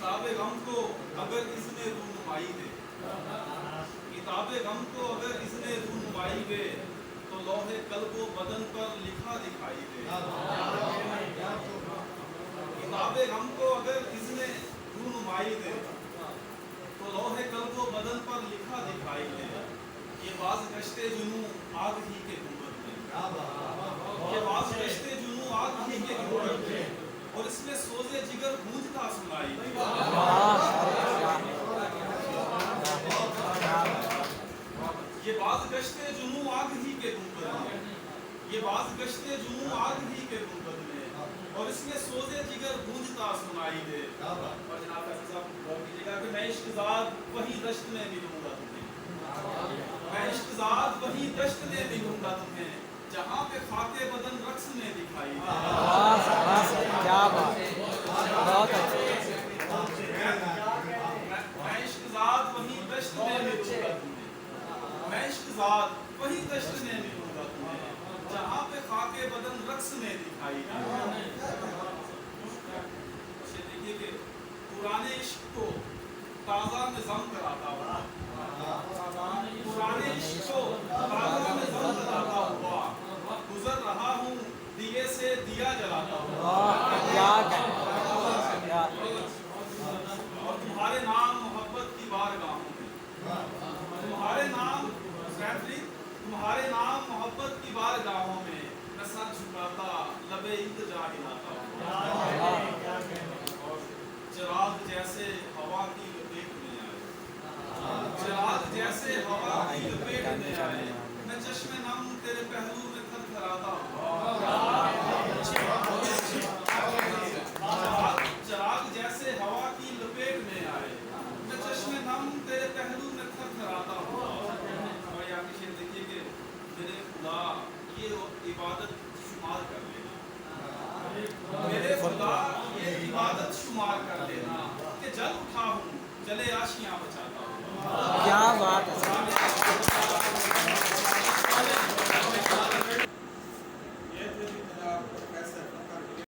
किताब गम को अगर इसने रूनुमाई दे, किताब गम को अगर इसने रूनुमाई दे, तो लौहे कल्बो बदन पर लिखा दिखाई दे। किताब गम को अगर इसने रूनुमाई दे, तो लौहे कल्बो बदन पर लिखा दिखाई दे। ये बाज कश्ते जुनू आग ही के गुंबद में, ये बाज कश्ते जुनू आग ही के गुंबद में, और इसमें सोजे जिगर गूंजता सुनाई दे। ये बाज गश्ते जुनू आग ही के गुंबद में, ये बाज गश्ते जुनू आग ही के गुंबद में, और इसमें सोजे जिगर गूंजता सुनाई दे। और जनाब फैसल साहब गौर कीजिएगा कि मैं इश्क़-ज़ाद वही दश्त में मिलूंगा तुम्हें, मैं इश्क़-ज़ाद वही दश्त में मिलूंगा तुम्हें, जहाँ पे खाके बदन रक्स में दिखाई दे। क्या बात, बहुत अच्छे। मैं इश्क़-ज़ाद वही दश्त में मिलूंगा तुम्हें, मैं इश्क़-ज़ाद वही दश्त में मिलूंगा तुम्हें, जहाँ पे खाके बदन रक्स में दिखाई दे। देखिए कि पुराने इश्क को ताज़ा में ज़म कराता हुआ, पुराने इश्क को ताज़ा में ज़म कराता हुआ, गुजर रहा हूँ दिए से दिया जलाता हुआ। और तुम्हारे नाम मोहब्बत की बारगाहों में, तुम्हारे नाम तुम्हारे नाम मोहब्बत की बारगाहों में, मैं सर झुकाता लबे इल्तिजा हिलाता हूँ। चिराग जैसे हवा की लपेट में आए, चिराग जैसे हवा की लपेट में आए, मैं चश्मे नम तेरे पहलू में थरथराता हूँ। चिराग जैसे हवा की लपेट में आए, मैं चश्मे नम तेरे पहलू में थरथराता हूँ। और यहाँ की शेर देखिए कि मेरे खुदा ये इबादत शुमार कर लेना, मेरे खुदा ये इबादत शुमार कर लेना कि जल उठा हूँ